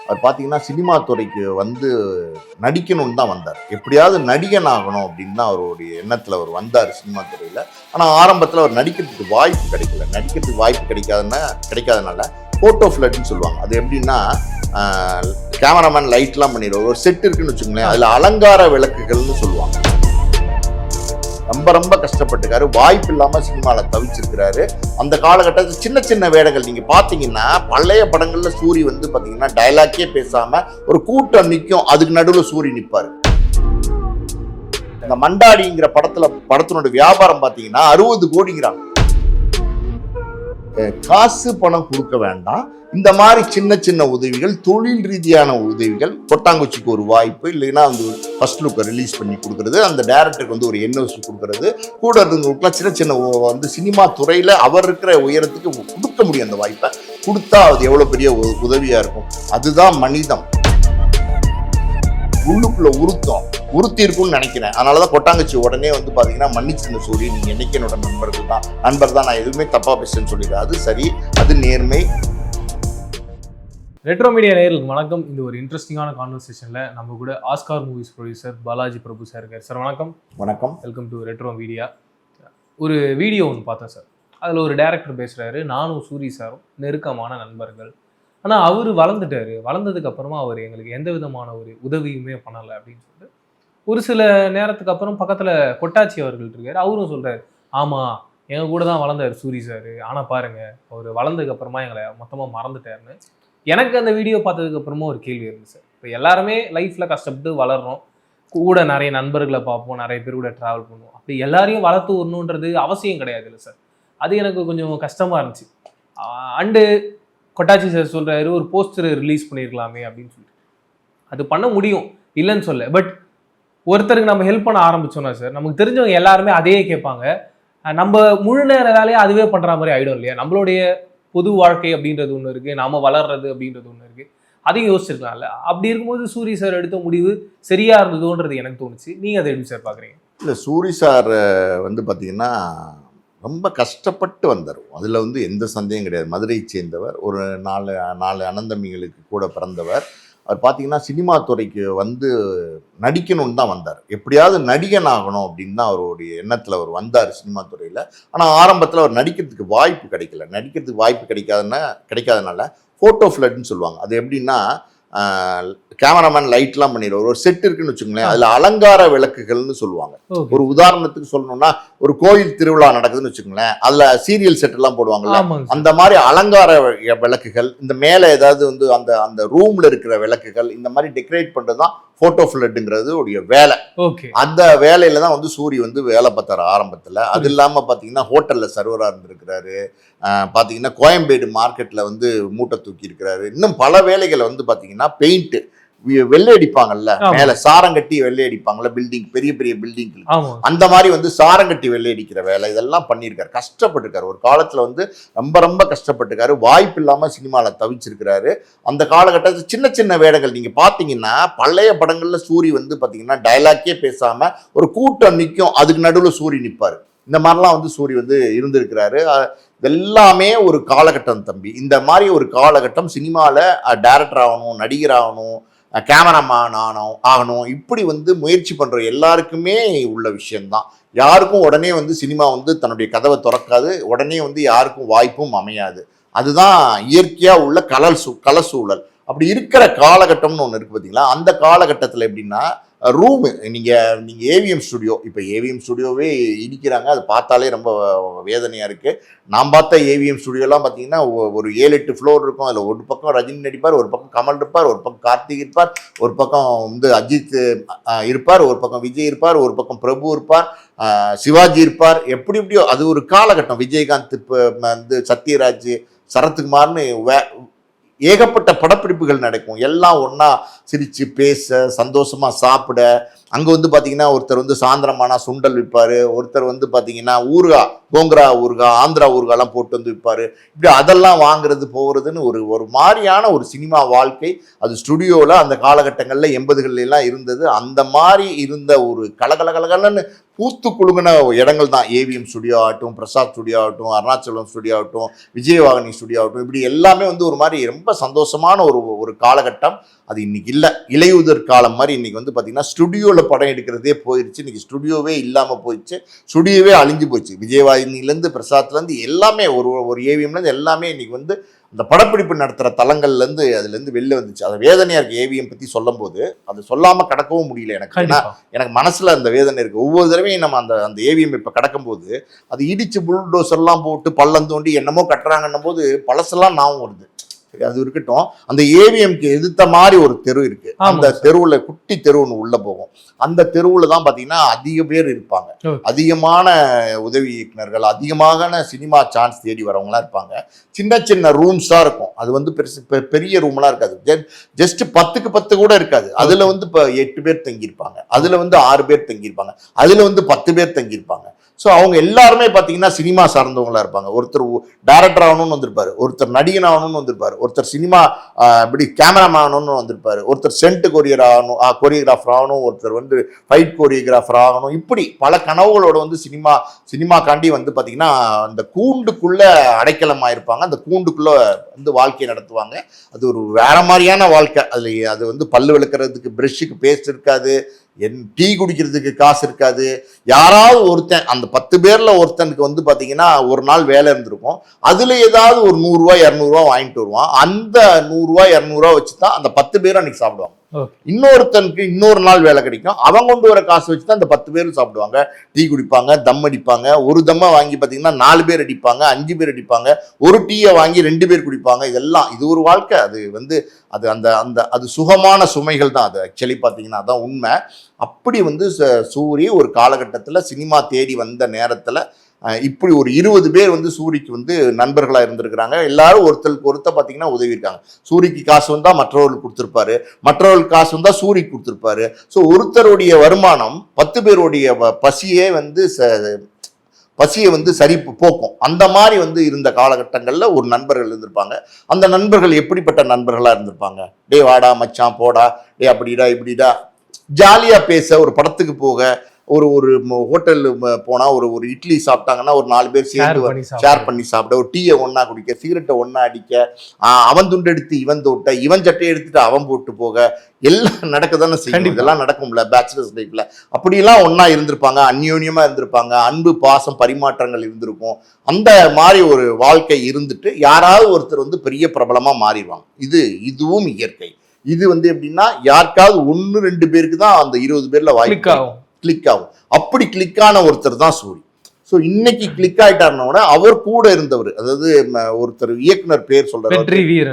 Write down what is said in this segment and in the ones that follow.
அவர் பார்த்தீங்கன்னா சினிமா துறைக்கு வந்து நடிக்கணும்னு தான் வந்தார். எப்படியாவது நடிகன் ஆகணும் அப்படின்னு தான் அவருடைய எண்ணத்தில் அவர் வந்தார் சினிமா துறையில். ஆனால் ஆரம்பத்தில் அவர் நடிக்கிறதுக்கு வாய்ப்பு கிடைக்கல. நடிக்கிறதுக்கு வாய்ப்பு கிடைக்காதனால ஃபோட்டோ ஃப்ளட்னு சொல்லுவாங்க. அது எப்படின்னா கேமராமேன் லைட்லாம் பண்ணிடுவார். ஒரு செட் இருக்குன்னு வச்சுக்கோங்களேன், அதில் அலங்கார விளக்குகள்னு சொல்லுவாங்க. ரொம்ப கஷ்டப்பட்டுக்காரு. வாய்ப்பு இல்லாமல் சினிமாவில் தவிச்சிருக்கிறாரு. அந்த காலகட்டத்தில் சின்ன சின்ன வேடங்கள் நீங்கள் பார்த்தீங்கன்னா பழைய படங்களில் சூரி வந்து பார்த்தீங்கன்னா டைலாக்கே பேசாமல் ஒரு கூட்டம் நிற்கும், அதுக்கு நடுவில் சூரி நிற்பார். இந்த மண்டாடிங்கிற படத்தினோட வியாபாரம் பார்த்தீங்கன்னா 60 கோடிங்கிறாங்க. காசு பணம் கொடுக்க வேண்டாம், இந்த மாதிரி சின்ன சின்ன உதவிகள், தொழில் ரீதியான உதவிகள், கொட்டாங்குச்சிக்கு ஒரு வாய்ப்பு, இல்லைன்னா வந்து ஃபர்ஸ்ட் லுக்கை ரிலீஸ் பண்ணி கொடுக்கறது, அந்த டைரக்டருக்கு வந்து ஒரு என்ஓசி கொடுக்கறது, கூட இருந்தவங்களுக்குலாம் சின்ன சின்ன வந்து சினிமா துறையில் அவர் இருக்கிற உயரத்துக்கு கொடுக்க முடியும். அந்த வாய்ப்பை கொடுத்தா அது எவ்வளோ பெரிய உதவியாக இருக்கும். அதுதான் மனிதம். உள்ளுக்குள்ள உறுத்தி இருக்கும்னு நினைக்கிறேன். அதனாலதான் கொட்டாங்கச்சி உடனே வந்து பாத்தீங்கன்னா மன்னிச்சிருந்த சூரி, நீங்க என்னைக்கு என்னோட நண்பர் தான், நான் எதுவுமே தப்பா பேசுறேன்னு சொல்லிடுறேன். அது சரி, அது நேர்மை. ரெட்ரோ மீடியா நேயர்களுக்கு வணக்கம். இந்த ஒரு இன்ட்ரெஸ்டிங்கான கான்வர்சேஷன்ல நம்ம கூட ஆஸ்கார் மூவிஸ் ப்ரொடியூசர் பாலாஜி பிரபு சார் இருக்கார். சார் வணக்கம். வணக்கம். Welcome to retro media. ஒரு வீடியோ ஒன்று பார்த்தேன் சார். அதில் ஒரு டைரக்டர் பேசுகிறாரு, நானும் சூரி சாரும் நெருக்கமான நண்பர்கள், ஆனால் அவர் வளர்ந்துட்டாரு, வளர்ந்ததுக்கு அப்புறமா அவர் எங்களுக்கு எந்த விதமான ஒரு உதவியுமே பண்ணலை அப்படின்னு சொல்லிட்டு ஒரு சில நேரத்துக்கு அப்புறம் பக்கத்தில் கொட்டாச்சி அவர்கள் இருக்காரு, அவரும் சொல்கிறார், ஆமாம் எங்கள் கூட தான் வளர்ந்தார் சூரி சார், ஆனால் பாருங்கள் அவர் வளர்ந்ததுக்கு அப்புறமா எங்களை மொத்தமாக மறந்துட்டாருன்னு. எனக்கு அந்த வீடியோ பார்த்ததுக்கு அப்புறமா ஒரு கேள்வி இருந்துச்சு சார். இப்போ எல்லாருமே லைஃப்பில் கஷ்டப்பட்டு வளர்றோம், கூட நிறைய நண்பர்களை பார்ப்போம், நிறைய பேர் கூட ட்ராவல் பண்ணுவோம், அப்படி எல்லாரையும் வளர்த்து வரணுன்றது அவசியம் கிடையாது இல்லை சார். அது எனக்கு கொஞ்சம் கஷ்டமாக இருந்துச்சு. அண்டு கொட்டாச்சி சார் சொல்கிறாரு, ஒரு போஸ்டர் ரிலீஸ் பண்ணியிருக்கலாமே அப்படின்னு சொல்லிட்டு. அது பண்ண முடியும், இல்லைன்னு சொல்ல. பட் ஒருத்தருக்கு நம்ம ஹெல்ப் பண்ண ஆரம்பிச்சோன்னா சார், நமக்கு தெரிஞ்சவங்க எல்லாருமே அதையே கேட்பாங்க. நம்ம முழு நேர வேலையை அதுவே பண்ணுற மாதிரி ஆகிடும் இல்லையா? நம்மளுடைய பொது வாழ்க்கை அப்படின்றது ஒன்று இருக்குது, நாம் வளர்றது அப்படின்றது ஒன்று இருக்குது. அதையும் யோசிச்சிருக்கலாம்ல. அப்படி இருக்கும்போது சூரி சார் எடுத்த முடிவு சரியாக இருந்ததுன்றது எனக்கு தோணுச்சு. நீங்கள் அதை எப்படி சார் பார்க்குறீங்க? இல்லை, சூரி சார் வந்து பார்த்தீங்கன்னா ரொம்ப கஷ்டப்பட்டு வந்தார். அதில் வந்து எந்த சந்தேகம் கிடையாது. மதுரையை சேர்ந்தவர், ஒரு நாலு அனந்தமிகளுக்கு கூட பிறந்தவர். அவர் பார்த்தீங்கன்னா சினிமா துறைக்கு வந்து நடிக்கணும்னு தான் வந்தார். எப்படியாவது நடிகன் ஆகணும் அப்படின்னு தான் அவருடைய எண்ணத்தில் அவர் வந்தார் சினிமா துறையில். ஆனால் ஆரம்பத்தில் அவர் நடிக்கிறதுக்கு வாய்ப்பு கிடைக்கல. நடிக்கிறதுக்கு வாய்ப்பு கிடைக்காதனால ஃபோட்டோ ஃப்ளட்னு சொல்லுவாங்க. அது எப்படின்னா கேமராமேன் லைட்லாம் பண்ணிடுவார். ஒரு செட் இருக்குன்னு வச்சுக்கோங்களேன், அதில் அலங்கார விளக்குகள்னு சொல்லுவாங்க. ஒரு உதாரணத்துக்கு சொல்லணும்னா, ஒரு கோயில் திருவிழா நடக்குதுன்னு வச்சுக்கோங்களேன், அதில் சீரியல் செட்டெல்லாம் போடுவாங்கல்ல, அந்த மாதிரி அலங்கார விளக்குகள், இந்த மேலே ஏதாவது வந்து அந்த அந்த ரூமில் இருக்கிற விளக்குகள், இந்த மாதிரி டெக்கரேட் பண்ணுறது தான் ஃபோட்டோ ஃப்ளட்டுங்கிறது உடைய வேலை. அந்த வேலையில தான் வந்து சூரி வந்து வேலை பார்த்தார் ஆரம்பத்தில். அது இல்லாமல் பார்த்தீங்கன்னா ஹோட்டலில் சர்வராக இருந்திருக்கிறாரு. பார்த்தீங்கன்னா கோயம்பேடு மார்க்கெட்டில் வந்து மூட்டை தூக்கி இருக்கிறாரு. இன்னும் பல வேலைகளை வந்து பார்த்தீங்கன்னா பெயிண்ட் வெள்ளை அடிப்பாங்கல்ல, மேல சாரங்கட்டி வெள்ளை அடிப்பாங்கல்ல, பில்டிங் பெரிய பெரிய பில்டிங், அந்த மாதிரி வந்து சாரங்கட்டி வெள்ளை அடிக்கிற வேலை இதெல்லாம் பண்ணியிருக்காரு. கஷ்டப்பட்டிருக்காரு. ஒரு காலத்துல வந்து ரொம்ப கஷ்டப்பட்டிருக்காரு. வாய்ப்பு இல்லாம சினிமாவில் தவிச்சிருக்கிறாரு. அந்த காலகட்டத்தில் சின்ன சின்ன வேடங்கள் நீங்க பாத்தீங்கன்னா பழைய படங்கள்ல சூரி வந்து பாத்தீங்கன்னா டைலாக்கே பேசாம ஒரு கூட்டம் நிற்கும், அதுக்கு நடுவில் சூரி நிற்பாரு. இந்த மாதிரிலாம் வந்து சூரி வந்து இருந்திருக்கிறாரு. இதெல்லாமே ஒரு காலகட்டம் தம்பி. இந்த மாதிரி ஒரு காலகட்டம் சினிமாவில் டைரக்டர் ஆகணும், நடிகர் ஆகணும், கேமராமேன் ஆகணும், இப்படி வந்து முயற்சி பண்ணுற எல்லாருக்குமே உள்ள விஷயம்தான். யாருக்கும் உடனே வந்து சினிமா வந்து தன்னுடைய கதவை திறக்காது, உடனே வந்து யாருக்கும் வாய்ப்பும் அமையாது. அதுதான் இயற்கையாக உள்ள கலசூழல். அப்படி இருக்கிற காலகட்டம்னு ஒன்று இருக்குது பார்த்தீங்களா? அந்த காலகட்டத்தில் எப்படின்னா ரூமு, நீங்கள் ஏவிஎம் ஸ்டுடியோ, இப்போ ஏவிஎம் ஸ்டுடியோவே இடிக்கிறாங்க. அது பார்த்தாலே ரொம்ப வேதனையாக இருக்குது. நான் பார்த்த ஏவிஎம் ஸ்டுடியோலாம் பார்த்தீங்கன்னா ஒரு 7-8 ஃப்ளோர் இருக்கும். அதில் ஒரு பக்கம் ரஜினி நடிப்பார், ஒரு பக்கம் கமல் இருப்பார், ஒரு பக்கம் கார்த்திக் இருப்பார், ஒரு பக்கம் வந்து அஜித் இருப்பார், ஒரு பக்கம் விஜய் இருப்பார், ஒரு பக்கம் பிரபு இருப்பார், சிவாஜி இருப்பார். எப்படியோ அது ஒரு காலகட்டம். விஜயகாந்த் வந்து சத்யராஜ், சரத்குமார்னு ஏகப்பட்ட படப்பிடிப்புகள் நடக்கும். எல்லாம் ஒன்றா சிரித்து பேச, சந்தோஷமாக சாப்பிட, அங்கே வந்து பார்த்தீங்கன்னா ஒருத்தர் வந்து சாயந்தரமானா சுண்டல் விற்பார், ஒருத்தர் வந்து பார்த்தீங்கன்னா ஊறுகாய், கோங்கரா ஊறுகாய், ஆந்திரா ஊறுகாய்லாம் போட்டு வந்து விற்பார். இப்படி அதெல்லாம் வாங்குறது போகிறதுன்னு ஒரு ஒரு மாதிரியான ஒரு சினிமா வாழ்க்கை. அது ஸ்டுடியோவில் அந்த காலகட்டங்களில் 80கள்லாம் இருந்தது. அந்த மாதிரி இருந்த ஒரு கலகலகலன்னு பூத்து குலுங்கின இடங்கள் தான் ஏவிஎம் ஸ்டுடியோ ஆகட்டும், பிரசாத் ஸ்டுடியோ ஆகட்டும், அருணாச்சலம் ஸ்டுடியோ ஆகட்டும், விஜயவாகினி ஸ்டுடியோ ஆகட்டும். இப்படி எல்லாமே வந்து ஒரு மாதிரி ரொம்ப சந்தோஷமான ஒரு ஒரு காலகட்டம். அது இன்னைக்கு இல்லை. இலையுதிர் காலம் மாதிரி இன்னைக்கு வந்து பார்த்தீங்கன்னா ஸ்டுடியோவில் படம் எடுக்கிறதே போயிடுச்சு. இன்னைக்கு ஸ்டுடியோவே இல்லாமல் போயிடுச்சு, ஸ்டுடியோவே அழிஞ்சு போச்சு. விஜயவாகினிலேருந்து பிரசாத்லேருந்து எல்லாமே ஒரு ஒரு ஏவிஎம்லேருந்து எல்லாமே இன்னைக்கு வந்து அந்த படப்பிடிப்பு நடத்துகிற தளங்கள்லேருந்து அதுலேருந்து வெளில வந்துச்சு. அது வேதனையாக இருக்குது. ஏவிஎம் பற்றி சொல்லும் போது அது சொல்லாமல் கடக்கவும் முடியல எனக்கு. ஏன்னா எனக்கு மனசில் அந்த வேதனை இருக்குது. ஒவ்வொரு தடவையும் நம்ம அந்த அந்த ஏவிஎம் இப்போ கடக்கும்போது அது இடிச்சு புல்டோசர்லாம் போட்டு பள்ளம் தோண்டி என்னமோ கட்டுறாங்கன்னும் போது பழசெல்லாம் ஞாபகம் வருது. சரி, அது இருக்கட்டும். அந்த ஏவிஎம்க்கு எதிர்த்த மாதிரி ஒரு தெரு இருக்கு. அந்த தெருவில் குட்டி தெரு ஒன்று உள்ள போகும். அந்த தெருவில் தான் பார்த்தீங்கன்னா அதிக பேர் இருப்பாங்க. அதிகமான உதவி இயக்குனர்கள், அதிகமான சினிமா சான்ஸ் தேடி வரவங்களாம் இருப்பாங்க. சின்ன சின்ன ரூம்ஸாக இருக்கும். அது வந்து பெரிய ரூம்லாம் இருக்காது. ஜஸ்ட் 10க்கு 10 கூட இருக்காது. அதில் வந்து இப்போ 8 பேர் தங்கியிருப்பாங்க, அதில் வந்து 6 பேர் தங்கியிருப்பாங்க, அதில் வந்து 10 பேர் தங்கியிருப்பாங்க. ஸோ அவங்க எல்லாருமே பார்த்தீங்கன்னா சினிமா சார்ந்தவங்களா இருப்பாங்க. ஒருத்தர் டைரக்டர் ஆகணும்னு வந்திருப்பாரு, ஒருத்தர் நடிகன் ஆகணும்னு வந்திருப்பாரு, ஒருத்தர் சினிமா இப்படி கேமராமேன் ஆகணும்னு வந்திருப்பாரு, ஒருத்தர் சென்ட் கொரியோகிராஃபர் ஆகணும், ஒருத்தர் வந்து ஃபைட் கொரியோகிராஃபர் ஆகணும். இப்படி பல கனவுகளோட வந்து சினிமாக்காண்டி வந்து பார்த்தீங்கன்னா அந்த கூண்டுக்குள்ள அடைக்கலமாயிருப்பாங்க. அந்த கூண்டுக்குள்ள வந்து வாழ்க்கையை நடத்துவாங்க. அது ஒரு வேற மாதிரியான வாழ்க்கை. அது வந்து பல்லு விளக்குறதுக்கு ப்ரஷ்ஷுக்கு பேஸ்ட் இருக்காது, டீ குடிக்கிறதுக்கு காசு இருக்காது. யாராவது ஒருத்தன் அந்த 10 பேர்ல ஒருத்தனுக்கு வந்து பாத்தீங்கன்னா ஒரு நாள் வேலை இருந்திருக்கும். அதுல ஏதாவது ஒரு 100 ரூபாய் 200 ரூபாய் வாங்கிட்டு வருவான். அந்த 100 ரூபாய் 200 ரூபாய் வச்சுதான் அந்த 10 பேரும் அன்னைக்கு சாப்பிடுவாங்க. இன்னொருத்தனுக்கு இன்னொரு நாள் வேலை கிடைக்கும். அவன் கொண்டு வர காசு வச்சுதான் அந்த 10 பேரும் சாப்பிடுவாங்க, டீ குடிப்பாங்க, தம் அடிப்பாங்க. ஒரு தம்மை வாங்கி பாத்தீங்கன்னா 4 பேர் அடிப்பாங்க, 5 பேர் அடிப்பாங்க. ஒரு டீயை வாங்கி 2 பேர் குடிப்பாங்க. இதெல்லாம் இது ஒரு வாழ்க்கை. அது வந்து அது அந்த அந்த அது சுகமான சுமைகள் தான். அது ஆக்சுவலி பார்த்தீங்கன்னா அதான் உண்மை. அப்படி வந்து சூரி ஒரு காலகட்டத்தில் சினிமா தேடி வந்த நேரத்தில் இப்படி ஒரு 20 பேர் வந்து சூரிக்கு வந்து நண்பர்களாக இருந்திருக்கிறாங்க. எல்லாரும் ஒருத்தருக்கு ஒருத்தர் பார்த்தீங்கன்னா உதவி இருக்காங்க. சூரிக்கு காசு வந்தால் மற்றவர்களுக்கு கொடுத்துருப்பாரு, மற்றவர்களுக்கு காசு வந்தால் சூரிக்கு கொடுத்துருப்பாரு. ஸோ ஒருத்தருடைய வருமானம் 10 பேருடைய பசியை வந்து சரி போக்கும். அந்த மாதிரி வந்து இருந்த காலகட்டங்களில் ஒரு நண்பர்கள் இருந்திருப்பாங்க. அந்த நண்பர்கள் எப்படிப்பட்ட நண்பர்களாக இருந்திருப்பாங்க? டே வாடா மச்சான் போடா, டே அப்படிடா இப்படிடா, ஜாலியாக பேச, ஒரு படத்துக்கு போக, ஒரு ஹோட்டல் போனா ஒரு இட்லி சாப்பிட்டாங்கன்னா ஒரு 4 பேர் சேர்ந்து ஷேர் பண்ணி சாப்பிட, ஒரு டீயை ஒன்னா குடிக்க, சிகரெட்டை ஒன்னா அடிக்க, அவன் துண்டு எடுத்து இவன் தோட்ட, இவன் சட்டையை எடுத்துட்டு அவன் போட்டு போக, எல்லாம் நடக்கதானே செய்யும். இதெல்லாம் நடக்கும்ல பேச்சுலர்ஸ் லைஃப்ல. அப்படிலாம் ஒன்னா இருந்திருப்பாங்க, அந்யோன்யமா இருந்திருப்பாங்க, அன்பு பாசம் பரிமாற்றங்கள் இருந்திருக்கும். அந்த மாதிரி ஒரு வாழ்க்கை இருந்துட்டு யாராவது ஒருத்தர் வந்து பெரிய பிரபலமா மாறிடுவாங்க. இதுவும் இயற்கை. இது வந்து எப்படின்னா யாருக்காவது 1-2 பேருக்கு தான் அந்த 20 பேர்ல வாய்ப்பு கிளிக் ஆகும். அப்படி கிளிக்கான ஒருத்தர் தான் சூரி. ஸோ இன்னைக்கு கிளிக் ஆயிட்டாருன்னா அவர் கூட இருந்தவர், அதாவது ஒருத்தர் இயக்குனர் பேர் சொல்றாரு,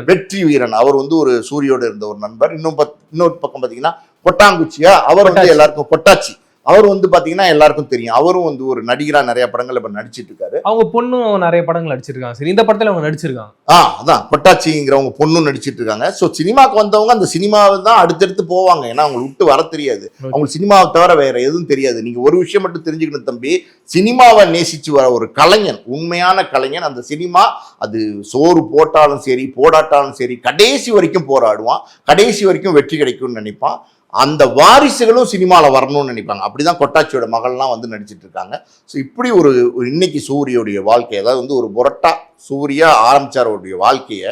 வெற்றி வீரன். அவர் வந்து ஒரு சூரியோட இருந்த ஒரு நண்பர். இன்னொரு பக்கம் பாத்தீங்கன்னா கொட்டாங்குச்சியா, அவர் வந்து எல்லாருக்கும் கொட்டாச்சி, அவர் வந்து பாத்தீங்கன்னா எல்லாருக்கும் தெரியும். அவரும் வந்து ஒரு நடிகரா நிறைய படங்கள் இப்ப நடிச்சிட்டு இருக்காரு. அவங்க பொண்ணும் நிறைய படங்கள் நடிச்சிருக்காங்க. சரி, இந்த படத்துல அவங்க நடிச்சிருக்காங்க. அதான் கொட்டாச்சிங்கிறவங்க பொண்ணும் நடிச்சிட்டு இருக்காங்க. ஸோ சினிமாக்கு வந்தவங்க அந்த சினிமாவை தான் அடுத்தடுத்து போவாங்க. ஏன்னா அவங்களுக்கு விட்டு வர தெரியாது, அவங்களுக்கு சினிமாவை தவிர வேற எதுவும் தெரியாது. நீங்க ஒரு விஷயம் மட்டும் தெரிஞ்சுக்கணும் தம்பி, சினிமாவை நேசிச்சு வர ஒரு கலைஞன், உண்மையான கலைஞன், அந்த சினிமா அது சோறு போட்டாலும் சரி போடாட்டாலும் சரி கடைசி வரைக்கும் போராடுவான், கடைசி வரைக்கும் வெற்றி கிடைக்கும்னு நினைப்பான். அந்த வாரிசுகளும் சினிமாவில் வரணும்னு நினைப்பாங்க. அப்படிதான் கொட்டாச்சியோட மகள்லாம் வந்து நடிச்சிட்டு இருக்காங்க. ஸோ இப்படி ஒரு இன்னைக்கு சூரியோடைய வாழ்க்கை, அதாவது வந்து ஒரு புரட்டா சூரியா ஆரம்பிச்சாரோடைய வாழ்க்கையை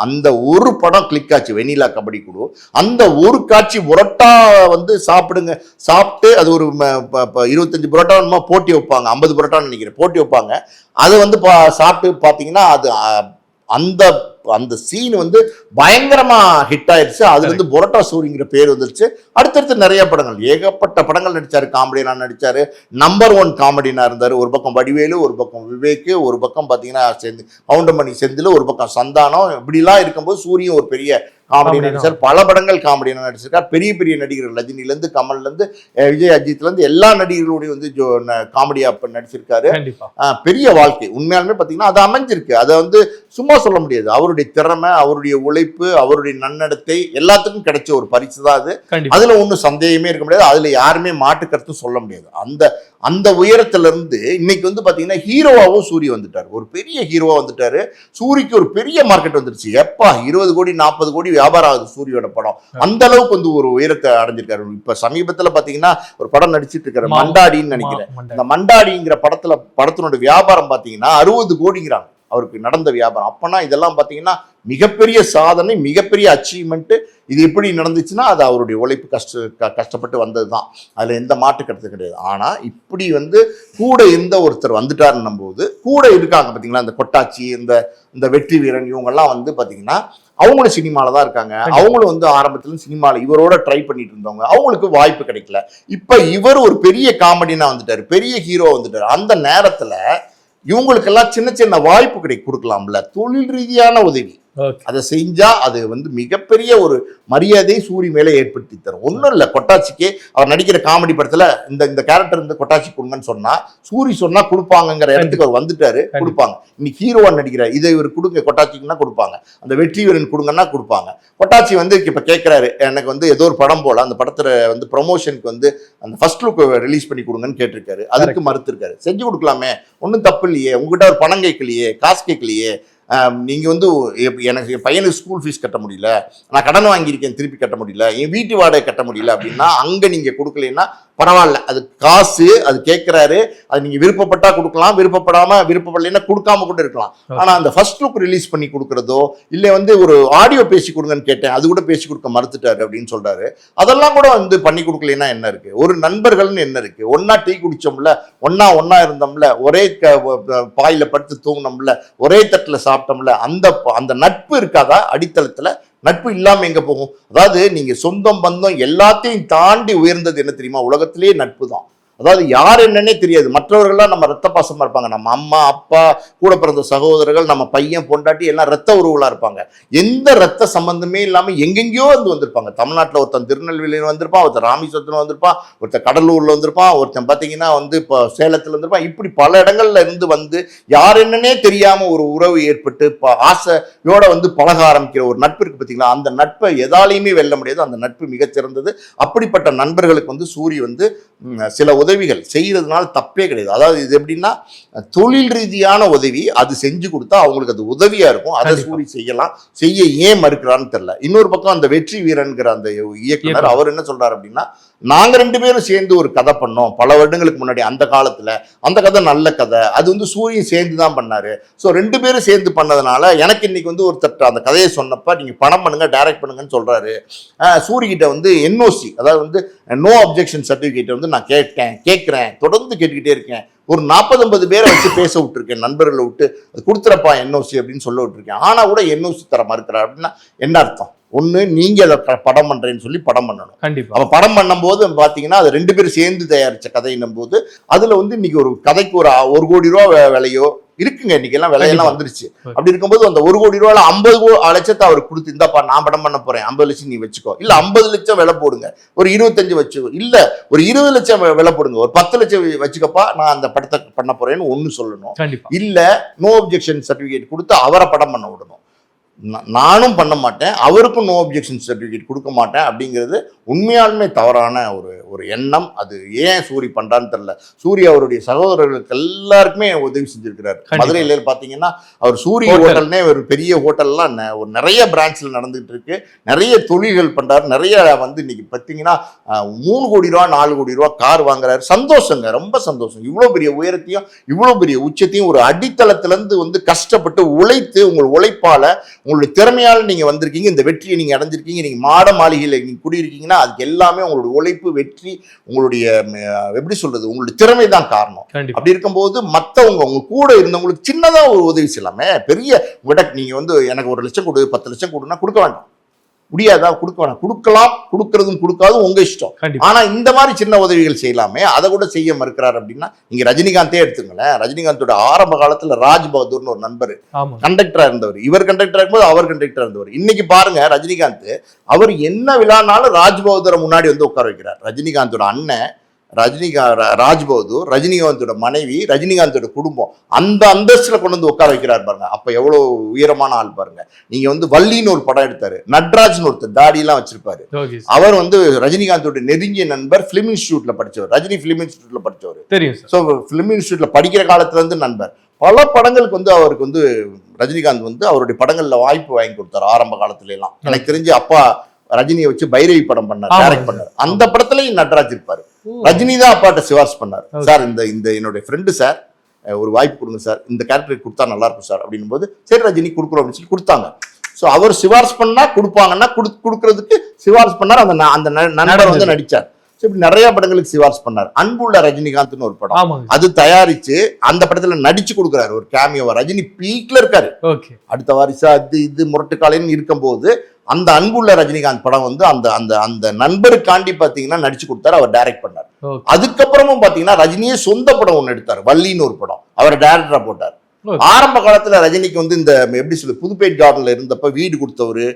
அந்த ஒரு படம் கிளிக் ஆச்சு, வெண்ணிலா கபடி குழு. அந்த ஒரு காட்சி புரோட்டா வந்து சாப்பிட்டு அது ஒரு 25 புரோட்டா போட்டி வைப்பாங்க, 50 புரோட்டான்னு நினைக்கிறேன் போட்டி வைப்பாங்க. அதை வந்து சாப்பிட்டு பார்த்தீங்கன்னா அது அந்த சீன் வந்து பயங்கரமா ஹிட் ஆயிடுச்சு. அதுல இருந்து புரோட்டா சூரிங்கிற பேர் வந்துருச்சு. அடுத்தடுத்து நிறைய படங்கள், ஏகப்பட்ட படங்கள் நடிச்சாரு. காமெடினா நடிச்சாரு, நம்பர் 1 காமெடினா இருந்தாரு. ஒரு பக்கம் வடிவேலு, ஒரு பக்கம் விவேக், ஒரு பக்கம் பாத்தீங்கன்னா கவுண்டமணி செந்தில், ஒரு பக்கம் சந்தானம். இப்படிலாம் இருக்கும்போது சூரியன் ஒரு பெரிய காமெடி Comedy நடிச்சார், பல படங்கள் காமெடியாக நடிச்சிருக்கார். பெரிய பெரிய நடிகர்கள் ரஜினிலேருந்து கமல்லேருந்து விஜய் அஜித்லேருந்து எல்லா நடிகர்களோடையும் வந்து காமெடியா நடிச்சிருக்காரு. பெரிய வாழ்க்கை உண்மையாலுமே பார்த்தீங்கன்னா அது அமைஞ்சிருக்கு. அதை வந்து சும்மா சொல்ல முடியாது. அவருடைய திறமை, அவருடைய உழைப்பு, அவருடைய நன்னடத்தை எல்லாத்துக்கும் கிடைச்ச ஒரு பரிசு தான் அது. அதுல ஒன்றும் சந்தேகமே இருக்க முடியாது. அதுல யாருமே மாட்டு கருத்தும் சொல்ல முடியாது. அந்த உயரத்துல இருந்து இன்னைக்கு வந்து பாத்தீங்கன்னா ஹீரோவாவும் சூரிய வந்துட்டாரு. ஒரு பெரிய ஹீரோவா வந்துட்டாரு. சூரிக்கு ஒரு பெரிய மார்க்கெட் வந்துருச்சு. எப்பா 20 கோடி 40 கோடி வியாபாரம் ஆகுது சூரியோட படம். அந்த அளவுக்கு வந்து ஒரு உயரத்தை அடைஞ்சிருக்காரு. இப்ப சமீபத்துல பாத்தீங்கன்னா ஒரு படம் நடிச்சிட்டு இருக்காரு, மண்டாடின்னு நினைக்கிறேன். இந்த மண்டாடிங்கிற படத்தினோட வியாபாரம் பாத்தீங்கன்னா 60 கோடிங்கிறாங்க அவருக்கு நடந்த வியாபாரம். அப்பனா இதெல்லாம் பாத்தீங்கன்னா மிகப்பெரிய சாதனை, மிகப்பெரிய அச்சீவ்மெண்ட். இது எப்படி நடந்துச்சுன்னா அது அவருடைய உழைப்பு கஷ்டப்பட்டு வந்தது தான். அதுல எந்த மாற்று கருத்து கிடையாது. ஆனா இப்படி வந்து கூட இருந்த ஒருத்தர் வந்துட்டாருன்னும் போது கூட இருக்காங்க பாத்தீங்களா, இந்த கொட்டாச்சி, இந்த வெற்றி வீரன், இவங்கெல்லாம் வந்து பாத்தீங்கன்னா அவங்களும் சினிமால தான் இருக்காங்க. அவங்களும் வந்து ஆரம்பத்துல சினிமால இவரோட ட்ரை பண்ணிட்டு இருந்தவங்க. அவங்களுக்கு வாய்ப்பு கிடைக்கல. இப்ப இவர் ஒரு பெரிய காமெடினா வந்துட்டாரு, பெரிய ஹீரோ வந்துட்டாரு. அந்த நேரத்துல இவங்களுக்கெல்லாம் சின்ன சின்ன வாய்ப்பு கொடுக்கலாம்ல, தொழில் ரீதியான உதவி. அதை செஞ்சா அது வந்து மிகப்பெரிய ஒரு மரியாதை சூரி மேலே ஏற்படுத்தி தரும். ஒன்றும் இல்லை, கொட்டாச்சிக்கு அவர் நடிக்கிற காமெடி படத்துல இந்த கேரக்டர் இந்த கொட்டாச்சி கொடுங்கன்னு சொன்னா சூரி சொன்னா கொடுப்பாங்கிற இடத்துக்கு அவர் வந்துட்டாரு, கொடுப்பாங்க. இன்னைக்கு ஹீரோவா நடிக்கிறார், இதை இவர் கொடுங்க கொட்டாச்சிக்குன்னா கொடுப்பாங்க. அந்த வெற்றி வீரன் கொடுங்கன்னா கொடுப்பாங்க. கொட்டாச்சி வந்து இப்ப கேட்கிறாரு, எனக்கு வந்து ஏதோ ஒரு படம் போல அந்த படத்துல வந்து ப்ரொமோஷனுக்கு வந்து அந்த ஃபர்ஸ்ட் லுக் ரிலீஸ் பண்ணி கொடுங்கன்னு கேட்டிருக்காரு. அதுக்கு மறுத்திருக்காரு. செஞ்சு கொடுக்கலாமே, ஒன்றும் தப்பு இல்லையே, உங்ககிட்ட ஒரு பணம் கேட்கலையே, காசு கேட்கலையே, நீங்கள் வந்து எனக்கு என் பையனுக்கு ஸ்கூல் ஃபீஸ் கட்ட முடியல, நான் கடன் வாங்கியிருக்கேன் திருப்பி கட்ட முடியல, என் வீட்டு வாடகை கட்ட முடியல அப்படின்னா அங்கே நீங்கள் கொடுக்கலைன்னா பரவாயில்ல, அது காசு, அது கேட்குறாரு, அது நீங்கள் விருப்பப்பட்டா கொடுக்கலாம், விருப்பப்படலைன்னா கொடுக்காம கூட இருக்கலாம். ஆனால் அந்த ஃபர்ஸ்ட் லுக் ரிலீஸ் பண்ணி கொடுக்குறதோ இல்லை வந்து ஒரு ஆடியோ பேசி கொடுங்கன்னு கேட்டேன், அது கூட பேசி கொடுக்க மறுத்துட்டாரு அப்படின்னு சொல்றாரு. அதெல்லாம் கூட வந்து பண்ணி கொடுக்கலைன்னா என்ன இருக்கு? ஒரு நண்பர்கள்னு என்ன இருக்கு? ஒன்னா டீ குடிச்சோம்ல, ஒன்னா இருந்தோம்ல, ஒரே பாயில படுத்து தூங்கினோம்ல, ஒரே தட்டில் சாப்பிட்டோம்ல, அந்த நட்பு இருக்காதா? அடித்தளத்துல நட்பு இல்லாம எங்க போகும்? அதாவது நீங்க சொந்தம் பந்தம் எல்லாத்தையும் தாண்டி உயர்ந்தது என்ன தெரியுமா? உலகத்திலேயே நட்பு தான். அதாவது யார் என்னன்னே தெரியாது. மற்றவர்கள்லாம் நம்ம ரத்த பாசமா இருப்பாங்க, நம்ம அம்மா அப்பா கூட பிறந்த சகோதரர்கள், நம்ம பையன் பொண்டாட்டி எல்லாம் ரத்த உறவுகளா இருப்பாங்க. எந்த ரத்த சம்பந்தமே இல்லாம எங்கெங்கயோ வந்திருப்பாங்க. தமிழ்நாட்டில் ஒருத்தன் திருநெல்வேலியில் வந்திருப்பான், ஒருத்தர் ராமேஸ்வரத்துல வந்திருப்பான், ஒருத்தர் கடலூர்ல வந்திருப்பான், ஒருத்தன் பாத்தீங்கன்னா வந்து இப்போ சேலத்துல வந்திருப்பான். இப்படி பல இடங்கள்ல இருந்து வந்து யார் என்னன்னே தெரியாம ஒரு உறவு ஏற்பட்டு ஆசையோட வந்து பழக ஆரம்பிக்கிற ஒரு நட்பு இருக்கு பார்த்தீங்களா? அந்த நட்பை எதாலையுமே வெல்ல முடியாது. அந்த நட்பு மிகச்சிறந்தது. அப்படிப்பட்ட நண்பர்களுக்கு வந்து சூரி வந்து சில உதவிகள் செய்யறதுனால தப்பே கிடையாது. அதாவது இது எப்படின்னா தொழில் ரீதியான உதவி, அது செஞ்சு கொடுத்தா அவங்களுக்கு அது உதவியா இருக்கும். அதை சூரி செய்யலாம். செய்ய ஏன் மறுக்கிறான்னு தெரியல. இன்னொரு பக்கம் அந்த வெற்றி வீரன்கிற அந்த இயக்குனர் அவர் என்ன சொல்றாரு அப்படின்னா, நாங்க 2 பேரும் சேர்ந்து ஒரு கதை பண்ணோம் பல வருடங்களுக்கு முன்னாடி. அந்த காலத்துல அந்த கதை நல்ல கதை, அது வந்து சூரியன் சேர்ந்து தான் பண்ணாரு. ஸோ 2 பேரும் சேர்ந்து பண்ணதுனால எனக்கு இன்னைக்கு வந்து ஒருத்தர் அந்த கதையை சொன்னப்ப நீங்க படம் பண்ணுங்க, டைரக்ட் பண்ணுங்கன்னு சொல்றாரு. சூரியகிட்ட வந்து என்ஓசி, அதாவது வந்து நோ அப்ஜெக்ஷன் சர்டிபிகேட் வந்து நான் கேட்கிறேன், தொடர்ந்து கேட்டுக்கிட்டே இருக்கேன். ஒரு 40-50 பேரை வச்சு பேச விட்டுருக்கேன், நண்பர்களை விட்டு கொடுத்துறப்பா என்ஓசி அப்படின்னு சொல்ல விட்டுருக்கேன். ஆனா கூட என்ஓசி தர மறுக்கிறார் அப்படின்னா என்ன அர்த்தம்? ஒண்ணு, நீங்க அதை படம் பண்றேன்னு சொல்லி படம் பண்ணணும். கண்டிப்பா அப்ப படம் பண்ணும் போது பாத்தீங்கன்னா அது 2 பேரும் சேர்ந்து தயாரிச்ச கதைன்னும் போது அதுல வந்து இன்னைக்கு ஒரு கதைக்கு ஒரு 1 கோடி ரூபா விலையோ இருக்குங்க. இன்னைக்கு எல்லாம் விலையெல்லாம் வந்துருச்சு. அப்படி இருக்கும்போது அந்த 1 கோடி ரூபாய் 50 லட்சத்தை அவர் கொடுத்து, இந்தாப்பா நான் படம் பண்ண போறேன், 50 லட்சம் நீ வச்சுக்கோ, இல்ல 50 லட்சம் விலை போடுங்க, ஒரு 25 வச்சுக்கோ, இல்ல ஒரு 20 லட்சம் விலை போடுங்க, ஒரு 10 லட்சம் வச்சுக்கப்பா, நான் அந்த படத்தை பண்ண போறேன்னு ஒண்ணு சொல்லணும். இல்ல நோ அப்ஜெக்ஷன் சர்டிபிகேட் கொடுத்து அவரை படம் பண்ண விடணும். நானும் பண்ண மாட்டேன், அவருக்கும் நோ அப்ஜெக்ஷன் சர்டிபிகேட் கொடுக்க மாட்டேன் அப்படிங்கிறது உண்மையாலுமே தவறான ஒரு எண்ணம். அது ஏன் சூரி பண்றான்னு தெரியல. சூரி அவருடைய சகோதரர்களுக்கு எல்லாருக்குமே உதவி செஞ்சிருக்கிறார். மதுரையில பாத்தீங்கன்னா அவர் சூரிய ஹோட்டல்னே ஒரு பெரிய ஹோட்டல்லாம் ஒரு நிறைய பிரான்ச்ல நடந்துட்டு இருக்கு. நிறைய தொழில்கள் பண்றாரு. நிறைய வந்து இன்னைக்கு பாத்தீங்கன்னா 3 கோடி ரூபா 4 கோடி ரூபா கார் வாங்குறாரு. சந்தோஷங்க, ரொம்ப சந்தோஷம். இவ்வளவு பெரிய உயரத்தையும் இவ்வளவு பெரிய உச்சத்தையும் ஒரு அடித்தளத்துல இருந்து வந்து கஷ்டப்பட்டு உழைத்து உங்கள் உழைப்பால உங்களுடைய திறமையால நீங்க வந்திருக்கீங்க, இந்த வெற்றியை நீங்க அடைஞ்சிருக்கீங்க. நீங்க மாட மாளிகையில நீங்க குடியிருக்கீங்கன்னா அதுக்கு எல்லாமே உங்களுடைய உழைப்பு, வெற்றி, உங்களுடைய எப்படி சொல்றது, உங்களுடைய திறமை தான் காரணம். அப்படி இருக்கும்போது மத்தவங்க உங்க கூட இருந்தவங்களுக்கு சின்னதா ஒரு உதவி செய்யலாமே. பெரிய உங்கள்கிட்ட நீங்க வந்து எனக்கு 1 லட்சம் கொடு, 10 லட்சம் கொடுன்னா கொடுக்க வேண்டாம். முடியாதா? கொடுக்க வேணாம். கொடுக்கலாம், கொடுக்கறதும் கொடுக்காதும் உங்க இஷ்டம். கண்டிப்பா. ஆனா இந்த மாதிரி சின்ன உதவிகள் செய்யலாமே, அதை கூட செய்ய மறுக்கிறார் அப்படின்னா, நீங்க ரஜினிகாந்தே எடுத்துங்களேன். ரஜினிகாந்தோட ஆரம்ப காலத்துல ராஜ் பகதூர்னு ஒரு நண்பர் ஆமா. கண்டக்டரா இருந்தவர், இவர் கண்டக்டரா இருக்கும்போது அவர் கண்டக்டரா இருந்தவர். இன்னைக்கு பாருங்க ரஜினிகாந்த் அவர் என்ன விழானாலும் ராஜ் பகதூரை முன்னாடி வந்து உட்கார வைக்கிறார். ரஜினிகாந்தோட அண்ணன் ராஜ் பகதூர், ரஜினிகாந்தோட மனைவி, ரஜினிகாந்தோட குடும்பம் அந்த அந்தஸ்துல கொண்டு வந்து உட்கார வைக்கிறார் பாருங்க. அப்ப எவ்வளவு உயரமான ஆள் பாருங்க. நீங்க வந்து வள்ளின்னு ஒரு படம் எடுத்தாரு, நட்ராஜ்னு ஒருத்தர் தாடி எல்லாம் வச்சிருப்பாரு. அவர் வந்து ரஜினிகாந்தோட நெருங்கிய நண்பர், பிலிம் இன்ஸ்டியூட்ல படிச்சவர், ரஜினி பிலிம் இன்ஸ்டியூட்ல படிச்சவர். தெரியும். ஸோ பிலிம் இன்ஸ்டியூட்ல படிக்கிற காலத்துல இருந்து நண்பர். பல படங்களுக்கு வந்து அவருக்கு வந்து ரஜினிகாந்த் வந்து அவருடைய படங்கள்ல வாய்ப்பு வாங்கி கொடுத்தாரு ஆரம்ப காலத்துல எல்லாம். எனக்கு தெரிஞ்சு அப்பா ரஜினியை வச்சு பைரவி படம் பண்ணார், டைரக்ட் பண்ணார். அந்த படத்துலயும் நட்ராஜ் இருப்பாரு. ரஜினி தான் அப்பாட்ட சிபாரிசு பண்ணார். சார் இந்த என்னுடைய ஃப்ரெண்டு சார், ஒரு வாய்ப்பு கொடுங்க சார், இந்த கேரக்டருக்கு கொடுத்தா நல்லா இருக்கும் சார் அப்படின்னும் போது, சரி ரஜினி கொடுக்குறோம் அப்படின்னு சொல்லி கொடுத்தாங்க. ஸோ அவர் சிபாரிசு பண்ணா கொடுப்பாங்கன்னா கொடுக்கறதுக்கு சிபாரிசு பண்ணார். அந்த நண்பர் வந்து நடிச்சார். ஸோ இப்படி நிறைய படங்களுக்கு சிபாரிசு பண்ணார். அன்புள்ள ரஜினிகாந்த்னு ஒரு படம், அது தயாரிச்சு அந்த படத்துல நடிச்சு கொடுக்குறாரு ஒரு கேமியோவா. ரஜினி பீக்ல இருக்காரு. அடுத்த வாரிசு அது இது முரட்டுக்காலைன்னு இருக்கும்போது அந்த அன்புள்ள ரஜினிகாந்த் படம் வந்து அந்த அந்த அந்த நண்பருக்காண்டி பாத்தீங்கன்னா நடிச்சு கொடுத்தாரு, அவர் டைரக்ட் பண்ணார். அதுக்கப்புறமும் பாத்தீங்கன்னா ரஜினியே சொந்த படம் ஒண்ணு எடுத்தார், வள்ளின்னு ஒரு படம், அவர் டைரக்டரா போட்டார். ஆரம்ப காலத்துல ரஜினிக்கு வந்து இந்த எப்படி சொல்லு புதுப்பேட் கார்டன்ல இருந்தப்ப வீடு கொடுத்தவர்,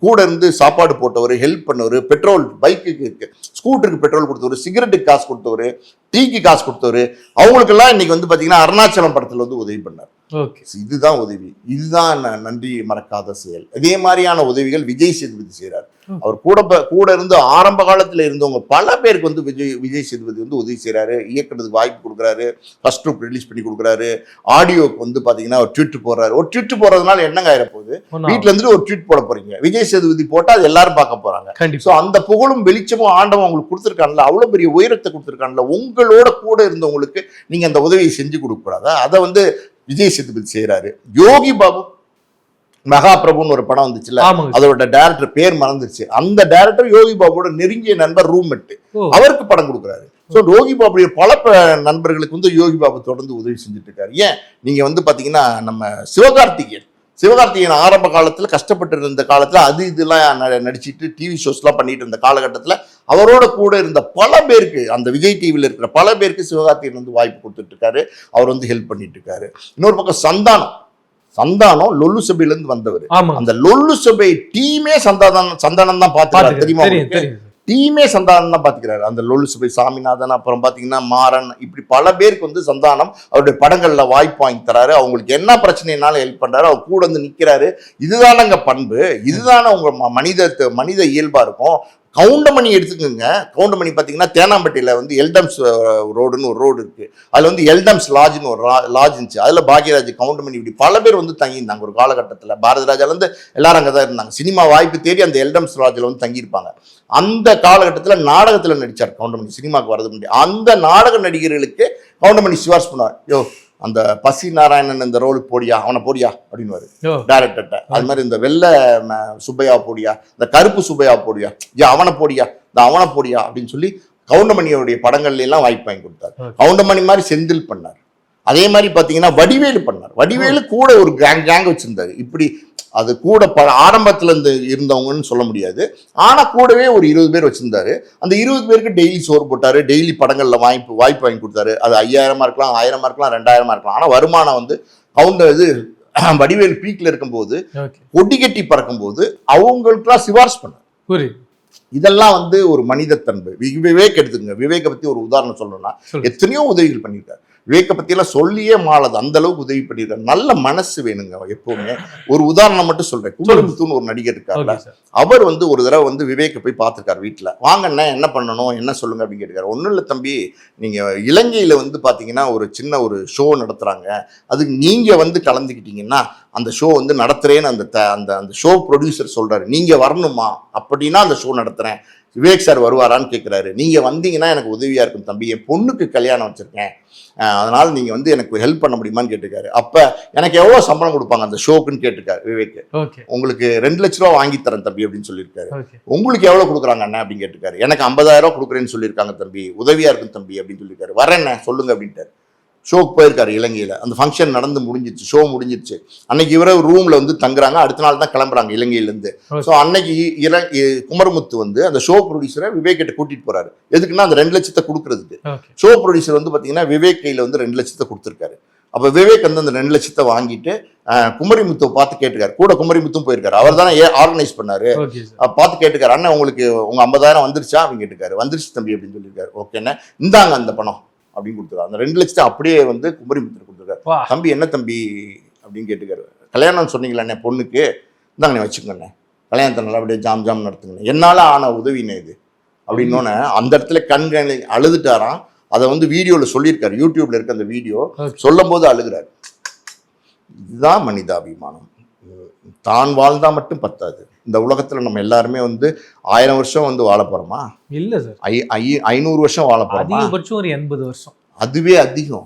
கூட இருந்து சாப்பாடு போட்டவர், ஹெல்ப் பண்ணவர், பெட்ரோல் பைக்குக்கு ஸ்கூட்டருக்கு பெட்ரோல் கொடுத்தவர், சிகரெட்டுக்கு காசு கொடுத்தவர், டீக்கு காசு கொடுத்தவர், அவங்களுக்கெல்லாம் இன்னைக்கு வந்து பாத்தீங்கன்னா அருணாச்சலம் படத்துல வந்து உதவி பண்ணார். இதுதான் உதவி, இதுதான் நன்றி மறக்காத செயல். இதே மாதிரியான உதவிகள் விஜய் சேதுபதி செய்யறாரு. அவர் கூட இருந்து ஆரம்ப காலத்துல இருந்தவங்க பல பேருக்கு வந்து விஜய் சேதுபதி வந்து உதவி செய்யறாரு. இயக்குறதுக்கு வாய்ப்பு கொடுக்குறாரு, ஃபர்ஸ்ட் லுக் ரிலீஸ் பண்ணி கொடுக்குறாரு, ஆடியோக்கு வந்து பாத்தீங்கன்னா ஒரு ட்வீட் போடுறாரு. ஒரு ட்வீட் போடுறதுனால என்னங்க ஆயிரப்போகுது? வீட்டுல இருந்துட்டு ஒரு ட்வீட் போட போறீங்க, விஜய் சேதுபதி போட்டா அது எல்லாரும் பார்க்க போறாங்க. சோ அந்த புகழும் வெளிச்சமும் ஆண்டவன் உங்களுக்கு கொடுத்துருக்கான்ல, அவ்வளவு பெரிய உயரத்தை கொடுத்துருக்கான்ல, உங்களோட கூட இருந்தவங்களுக்கு நீங்க அந்த உதவியை செஞ்சு கொடுக்க கூடாதா? அதை வந்து விஜய் சேதுபதி செய்யறாரு. யோகி பாபு மகாபிரபுன்னு ஒரு படம் வந்துச்சுல்ல, அதோட டைரக்டர் பேர் மறந்துருச்சு. அந்த டைரக்டர் யோகி பாபுவோட நெருங்கிய நண்பர், ரூம்மேட், அவருக்கு படம் கொடுக்குறாரு. ஸோ யோகி பாபுடைய பல நண்பர்களுக்கு வந்து யோகி பாபு தொடர்ந்து உதவி செஞ்சுட்டு இருக்காரு. ஏன் நீங்க வந்து பாத்தீங்கன்னா நம்ம சிவகார்த்திகேயன் ஆரம்ப காலத்துல கஷ்டப்பட்டு இருந்த காலத்துல அது இதெல்லாம் நடிச்சிட்டு டிவி ஷோஸ்லாம் பண்ணிட்டு இருந்த காலகட்டத்துல அவரோட கூட இருந்த பல பேருக்கு, அந்த விஜய் டிவில இருக்கிற பல பேருக்கு சிவகார்த்திகேயன் வந்து வாய்ப்பு கொடுத்துட்டு இருக்காரு. அவர் வந்து ஹெல்ப் பண்ணிட்டு இருக்காரு. இன்னொரு பக்கம் சந்தானம் லொல்லு சபையில இருந்து வந்தவர். அந்த லொல்லு சபை டீமே சந்தானம் தான் பாத்துக்கிறாரு. தெரியுமா? டீமே சந்தானம் தான் பாத்துக்கிறாரு. அந்த லொல்லு சபை சாமிநாதன், அப்புறம் பாத்தீங்கன்னா மாறன், இப்படி பல பேருக்கு வந்து சந்தானம் அவருடைய படங்கள்ல வாய்ப்பு வாங்கி தராரு. அவங்களுக்கு என்ன பிரச்சனைனாலும் ஹெல்ப் பண்றாரு, அவர் கூட வந்து நிக்கிறாரு. இதுதானங்க பண்பு, இதுதானே உங்க மனித இயல்பா இருக்கும். கவுண்டமணி எடுத்துக்கோங்க. கவுண்டமணி பார்த்தீங்கன்னா தேனாம்பட்டியில் வந்து எல்டம்ஸ் ரோடுன்னு ஒரு ரோடு இருக்கு. அதில் வந்து எல்டம்ஸ் லாட்ஜ்னு ஒரு லாட்ஜ் இருந்துச்சு. அதில் பாக்யராஜ், கவுண்டமணி, இப்படி பல பேர் வந்து தங்கியிருந்தாங்க ஒரு காலகட்டத்தில். பாரதி ராஜாலேருந்து எல்லாரும் அங்கே தான் இருந்தாங்க. சினிமா வாய்ப்பு தேடி அந்த எல்டம்ஸ் லாட்ஜில் வந்து தங்கியிருப்பாங்க. அந்த காலகட்டத்தில் நாடகத்தில் நடித்தார் கவுண்டமணி, சினிமாவுக்கு வரது முடியும். அந்த நாடக நடிகர்களுக்கு கவுண்டமணி சிபாரிசு பண்ணுவார். அந்த பசி நாராயணன் இந்த ரோலுக்கு போடியா, அவனை போடியா அப்படின்னுவாரு டைரக்டர்கிட்ட. அது மாதிரி இந்த வெள்ளை சுப்பையா போடியா, இந்த கருப்பு சுப்பையா போடியா, அவனை போடியா, இந்த அவனை போடியா அப்படின்னு சொல்லி கவுண்டமணியோடைய படங்கள்ல எல்லாம் வாய்ப்பு வாங்கி கொடுத்தாரு. கவுண்டமணி மாதிரி செந்தில் பண்ணார். அதே மாதிரி பாத்தீங்கன்னா வடிவேலு பண்ணார். வடிவேலு கூட ஒரு கேங் வச்சிருந்தாரு. இப்படி அது கூட ஆரம்பத்துல இருந்து இருந்தவங்கன்னு சொல்ல முடியாது, ஆனா கூடவே ஒரு 20 பேர் வச்சிருந்தாரு. அந்த 20 பேருக்கு டெய்லி சோறு போட்டாரு, டெய்லி படங்கள்ல வாய்ப்பு வாங்கி கொடுத்தாரு. அது 5000 இருக்கலாம், 1000 இருக்கலாம், 2000 இருக்கலாம். ஆனா வருமானம் வந்து வடிவேல் பீக்ல இருக்கும்போது, கொடி கட்டி பறக்கும் போது அவங்களுக்குலாம் சிபாரிசு பண்ணார். இதெல்லாம் வந்து ஒரு மனித தன்மை. விவேக் எடுத்துங்க. விவேக்கை பத்தி ஒரு உதாரணம் சொல்லணும்னா எத்தனையோ உதவிகள் பண்ணியிருக்காரு. விவேக்கை பத்தி எல்லாம் சொல்லியே மாளது, அந்த அளவுக்கு உதவி பண்ணியிருக்காரு. நல்ல மனசு வேணுங்க எப்பவுமே. ஒரு உதாரணம் மட்டும் சொல்றேன். குமரமுத்துன்னு ஒரு நடிகர் இருக்காருல்ல, அவர் வந்து ஒரு தடவை வந்து விவேக்கை போய் பார்த்துருக்காரு வீட்டுல. வாங்கண்ணா என்ன பண்ணணும், என்ன சொல்லுங்க அப்படின்னு கேட்டுக்காரு. ஒன்றும் இல்லை தம்பி, நீங்க இலங்கையில வந்து பாத்தீங்கன்னா ஒரு சின்ன ஒரு ஷோ நடத்துறாங்க, அதுக்கு நீங்க வந்து கலந்துக்கிட்டீங்கன்னா அந்த ஷோ வந்து நடத்துறேன்னு அந்த ஷோ ப்ரொடியூசர் சொல்றாரு. நீங்க வரணுமா அப்படின்னா அந்த ஷோ நடத்துறேன். விவேக் சார் வருவாரான்னு கேட்குறாரு. நீங்க வந்தீங்கன்னா எனக்கு உதவியா இருக்கும் தம்பி, என் பொண்ணுக்கு கல்யாணம் வச்சிருக்கேன், அதனால நீங்க வந்து எனக்கு ஹெல்ப் பண்ண முடியுமான்னு கேட்டுக்காரு. அப்ப எனக்கு எவ்வளவு சம்பளம் கொடுப்பாங்க அந்த ஷோக்குன்னு கேட்டுக்காரு விவேக். உங்களுக்கு 2 லட்ச ரூபா வாங்கி தரேன் தம்பி அப்படின்னு சொல்லியிருக்காரு. உங்களுக்கு எவ்வளவு கொடுக்குறாங்க அண்ணா அப்படின்னு கேட்டுக்காரு. எனக்கு 50,000 ரூபா கொடுக்குறேன்னு சொல்லியிருக்காங்க தம்பி, உதவியா இருக்கும் தம்பி அப்படின்னு சொல்லியிருக்காரு. வரேன் சொல்லுங்க அப்படின்ட்டாரு. ஷோக்கு போயிருக்காரு இலங்கையில். அந்த ஃபங்க்ஷன் நடந்து முடிஞ்சிருச்சு, ஷோ முடிஞ்சிருச்சு. அன்னைக்கு இவரை ரூமில் வந்து தங்குறாங்க, அடுத்த நாள் தான் கிளம்புறாங்க இலங்கையிலேருந்து. ஸோ அன்னைக்கு குமரமுத்து வந்து அந்த ஷோ ப்ரொடியூசரை விவேக் கிட்ட கூட்டிட்டு போறாரு. எதுக்குன்னா அந்த 2 லட்சத்தை கொடுக்கறதுக்கு. ஷோ ப்ரொடியூசர் வந்து பார்த்தீங்கன்னா விவேக் கையில் வந்து 2 லட்சத்தை கொடுத்துருக்காரு. அப்போ விவேக் வந்து அந்த 2 லட்சத்தை வாங்கிட்டு குமரிமுத்துவை பார்த்து கேட்டுக்காரு. கூட குமரிமுத்தும் போயிருக்காரு, அவர் தானே ஆர்கனைஸ் பண்ணாரு. பார்த்து கேட்டுக்காரு, அண்ணன் உங்களுக்கு உங்க 50,000 வந்துருச்சா அப்படின்னு கேட்டுக்காரு. வந்துருச்சு தம்பி அப்படின்னு சொல்லியிருக்காரு. ஓகேண்ணே, இந்தாங்க அந்த பணம் அப்படின்னு கொடுத்துருக்காரு. அந்த 2 லட்சத்தை அப்படியே வந்து குமரிமுத்து கொடுத்துருக்காரு. தம்பி என்ன தம்பி அப்படின்னு கேட்டுக்காரு. கல்யாணம் சொன்னீங்களே பொண்ணுக்கு, இந்தாங்கண்ணே வச்சுக்கோண்ணே, கல்யாணத்தை நல்லபடியாக ஜாம் ஜாம் நடத்துங்கண்ணே, என்னால் ஆன உதவினே இது அப்படின்னோன்னே அந்த இடத்துல கண்களை அழுதுட்டாராம். அதை வந்து வீடியோவில் சொல்லியிருக்காரு, யூடியூப்ல இருக்க அந்த வீடியோ. சொல்லும் போது அழுகிறார். இதுதான் மனிதாபிமானம். தான் வாழ்ந்தா மட்டும் பத்தாது. இந்த உலகத்துல நம்ம எல்லாருமே வந்து 1000 வருஷம் வந்து வாழ போறோமா? இல்ல சார். 500 வருஷம் வாழ போறோமா? அதிகபட்சம் ஒரு 80 வருஷம். அதுவே அதிகம்.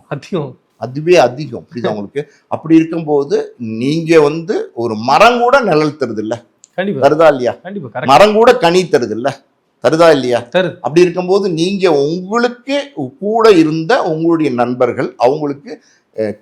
அதுவே அதிகம். புரியுதா உங்களுக்கு? அப்படி இருக்கும்போது நீங்க வந்து ஒரு மரம் கூட நிழல் தருது இல்ல, தருதா இல்லையா? மரம் கூட கனி தருது இல்ல, தருதா இல்லையா? அப்படி இருக்கும்போது நீங்க உங்களுக்கு கூட இருந்த உங்களுடைய நண்பர்கள் அவங்களுக்கு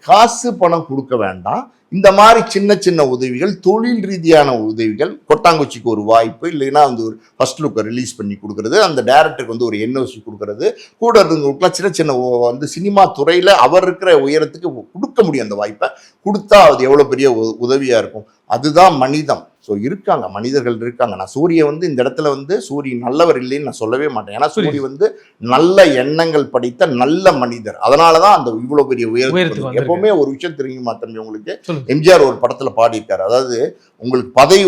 காசு பணம் கொடுக்க வேண்டாம். இந்த மாதிரி சின்ன சின்ன உதவிகள், தொழில் ரீதியான உதவிகள், கொட்டாங்குச்சிக்கு ஒரு வாய்ப்பு, இல்லைன்னா வந்து ஒரு ஃபர்ஸ்ட் லுக்கை ரிலீஸ் பண்ணி கொடுக்கறது, அந்த டைரக்டருக்கு வந்து ஒரு என்ஓசி கொடுக்கறது, கூட இருந்தவங்களுக்குலாம் சின்ன சின்ன வந்து சினிமா துறையில் அவர் இருக்கிற உயரத்துக்கு கொடுக்க முடியும். அந்த வாய்ப்பை கொடுத்தா அது எவ்வளோ பெரிய உதவியாக இருக்கும். அதுதான் மனிதம். ஸோ இருக்காங்க, மனிதர்கள் இருக்காங்க. நான் சூரிய வந்து இந்த இடத்துல வந்து சூரிய நல்லவர் இல்லைன்னு நான் சொல்லவே மாட்டேன். ஏன்னா சூரிய வந்து நல்ல எண்ணங்கள் படைத்த நல்ல மனிதர். அதனால தான் அந்த இவ்வளோ பெரிய உயரத்துக்கு. எப்பவுமே ஒரு விஷயம் தெரியுமா தம்பி உங்களுக்கு, எம்ஜிஆர் ஒரு படத்தில் பாடியிருக்காரு. அதாவது உங்களுக்கு பதவி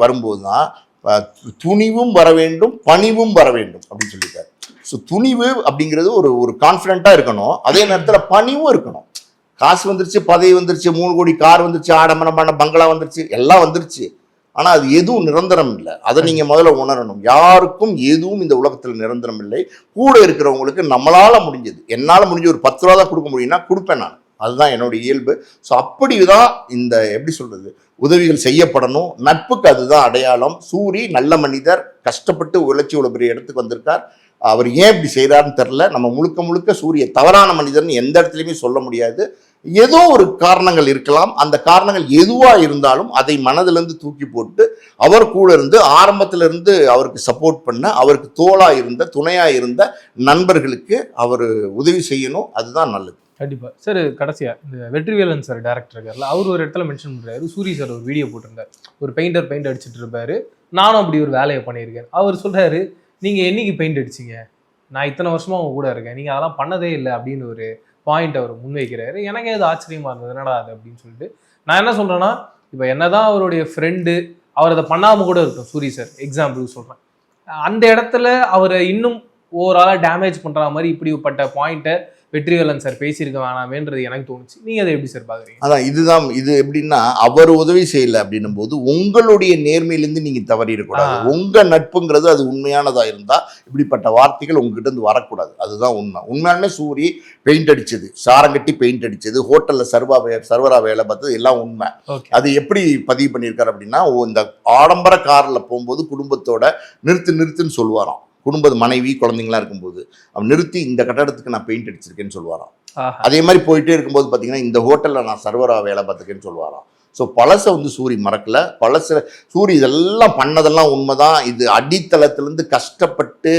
வரும்போது தான் துணிவும் வர வேண்டும், பணிவும் வர வேண்டும் அப்படின்னு சொல்லியிருக்காரு. ஸோ துணிவு அப்படிங்கிறது ஒரு கான்ஃபிடென்ட்டாக இருக்கணும், அதே நேரத்தில் பணிவும் இருக்கணும். காசு வந்துருச்சு, பதவி வந்துருச்சு, 3 கோடி கார் வந்துருச்சு, ஆடம்பரமான பங்களா வந்துருச்சு, எல்லாம் வந்துருச்சு. ஆனால் அது எதுவும் நிரந்தரம் இல்லை. அதை நீங்கள் முதல்ல உணரணும். யாருக்கும் எதுவும் இந்த உலகத்தில் நிரந்தரம் இல்லை. கூட இருக்கிறவங்களுக்கு நம்மளால் முடிஞ்சது, என்னால் முடிஞ்ச ஒரு 10 ரூபா தான் கொடுக்க முடியும்னா கொடுப்பேன் நான். அதுதான் என்னுடைய இயல்பு. ஸோ அப்படிதான் இந்த எப்படி சொல்கிறது, உதவிகள் செய்யப்படணும். நட்புக்கு அதுதான் அடையாளம். சூரி நல்ல மனிதர், கஷ்டப்பட்டு உழைச்சி இவ்வளோ பெரிய இடத்துக்கு வந்திருக்கார். அவர் ஏன் இப்படி செய்கிறாருன்னு தெரில. நம்ம முழுக்க முழுக்க சூரிய தவறான மனிதர்னு எந்த இடத்துலையுமே சொல்ல முடியாது. ஏதோ ஒரு காரணங்கள் இருக்கலாம். அந்த காரணங்கள் எதுவாக இருந்தாலும் அதை மனதிலிருந்து தூக்கி போட்டு அவர் கூட இருந்து ஆரம்பத்திலிருந்து அவருக்கு சப்போர்ட் பண்ண, அவருக்கு தோளாக இருந்த, துணையாக இருந்த நண்பர்களுக்கு அவர் உதவி செய்யணும். அதுதான் நல்லது. கண்டிப்பாக சார். கடைசியாக இந்த வெற்றிவேலன் சார் டேரக்டர் இருக்கார்ல, அவர் ஒரு இடத்துல மென்ஷன் பண்ணுறாரு. சூரி சார் ஒரு வீடியோ போட்டிருந்தார். ஒரு பெயிண்ட் அடிச்சுட்டு இருப்பாரு. நானும் அப்படி ஒரு வேலையை பண்ணியிருக்கேன். அவர் சொல்கிறாரு, நீங்கள் என்னைக்கு பெயிண்ட் அடிச்சிங்க? நான் இத்தனை வருஷமாக அவங்க கூட இருக்கேன், நீங்கள் அதெல்லாம் பண்ணதே இல்லை அப்படின்னு ஒரு பாயிண்ட் அவர் முன்வைக்கிறாரு. எனக்கு அது ஆச்சரியமா இருந்தது, என்னடா அது அப்படின்னு சொல்லிட்டு. நான் என்ன சொல்றேன்னா, இப்போ என்னதான் அவருடைய ஃப்ரெண்டு அவர் அதை பண்ணாம கூட இருக்கும், சூரி சார் எக்ஸாம்பிள் சொல்றேன், அந்த இடத்துல அவரை இன்னும் ஓவராலாக டேமேஜ் பண்ற மாதிரி இப்படிப்பட்ட பாயிண்ட்டை வெற்றிவேலன் சார் பேசியிருக்க வேணாமேன்றது எனக்கு தோணுச்சு. நீங்க அதை எப்படி சார் பாக்குறீங்க? அதான் இதுதான் இது எப்படின்னா, அவர் உதவி செய்யல அப்படின்னும் போது உங்களுடைய நேர்மையிலிருந்து நீங்க தவறி இருக்கக்கூடாது. உங்க நட்புங்கிறது அது உண்மையானதா இருந்தா இப்படிப்பட்ட வார்த்தைகள் உங்ககிட்ட இருந்து வரக்கூடாது. அதுதான் உண்மை. உண்மையாலுமே சூரி பெயிண்ட் அடிச்சது, சாரங்கட்டி பெயிண்ட் அடிச்சது, ஹோட்டல்ல சர்வரா வேலை பார்த்தது எல்லாம் உண்மை. அது எப்படி பதிவு பண்ணியிருக்காரு அப்படின்னா, இந்த ஆடம்பர கார்ல போகும்போது குடும்பத்தோட நிறுத்துன்னு சொல்லுவாராம். குடும்ப மனைவி குழந்தைங்களாம் இருக்கும்போது அவன் நிறுத்தி, இந்த கட்டடத்துக்கு நான் பெயிண்ட் அடிச்சிருக்கேன்னு சொல்லுவாராம். அதே மாதிரி போயிட்டே இருக்கும்போது பார்த்தீங்கன்னா, இந்த ஹோட்டலில் நான் சர்வரா வேலை பார்த்துருக்கேன்னு சொல்லுவாராம். ஸோ பழசை வந்து சூரி மறக்கல. சூரி இதெல்லாம் பண்ணதெல்லாம் உண்மைதான். இது அடித்தளத்திலேருந்து கஷ்டப்பட்டு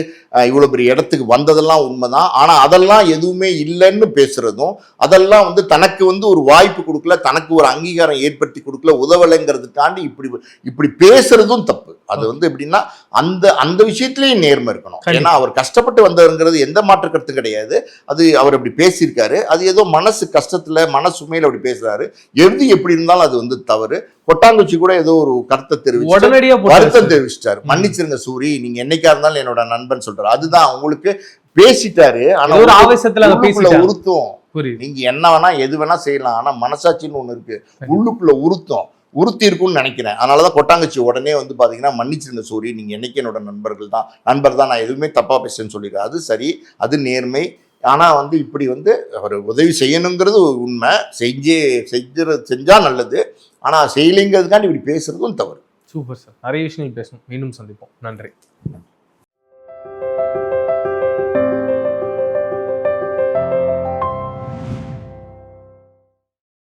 இவ்வளோ பெரிய இடத்துக்கு வந்ததெல்லாம் உண்மைதான். ஆனால் அதெல்லாம் எதுவுமே இல்லைன்னு பேசுறதும், அதெல்லாம் வந்து தனக்கு வந்து ஒரு வாய்ப்பு கொடுக்கல, தனக்கு ஒரு அங்கீகாரம் ஏற்படுத்தி கொடுக்கல, உதவலைங்கிறதுக்காண்டி இப்படி பேசுறதும் தப்பு. அது வந்து எப்படின்னா, அந்த விஷயத்திலேயே நேர்மை இருக்கணும். ஏன்னா அவர் கஷ்டப்பட்டு வந்ததுங்கிறது எந்த மாற்று கருத்து கிடையாது. அது அவர் அப்படி பேசியிருக்காரு. அது ஏதோ மனசு கஷ்டத்துல, மனசுமையில அப்படி பேசுறாரு. எது எப்படி இருந்தாலும் அது வந்து தவறு. கொட்டாங்குச்சி கூட ஏதோ ஒரு கருத்தை தெரிவிச்சிட்டாரு. மன்னிச்சிருங்க சூரி, நீங்க என்னைக்கா இருந்தாலும் என்னோட நண்பன் சொல்றாரு. அதுதான் உங்களுக்கு பேசிட்டாரு. ஆனா ஒரு ஆவேசத்துல உறுத்தும். நீங்க என்ன வேணா எது வேணா செய்யலாம், ஆனா மனசாட்சின்னு ஒண்ணு இருக்கு, உள்ளுக்குள்ள உறுத்தி இருக்கும்னு நினைக்கிறேன். அதனாலதான் கொட்டாங்குச்சி உடனே வந்து பாத்தீங்கன்னா, மன்னிச்சிருங்க சூரி, நீங்க என்னைக்கு என்னோட நண்பர் தான், நான் எதுவுமே தப்பா பேசுறேன்னு சொல்லிடுறேன். அது சரி, அது நேர்மை. ஆனால் வந்து இப்படி வந்து அவர் உதவி செய்யணுங்கிறது உண்மை, செஞ்சா நல்லது. ஆனால் செய்யலைங்கிறதுக்காண்டி இப்படி பேசுறதும் தவறு. சூப்பர் சார், நிறைய விஷயங்கள் பேசணும். மீண்டும் சந்திப்போம். நன்றி.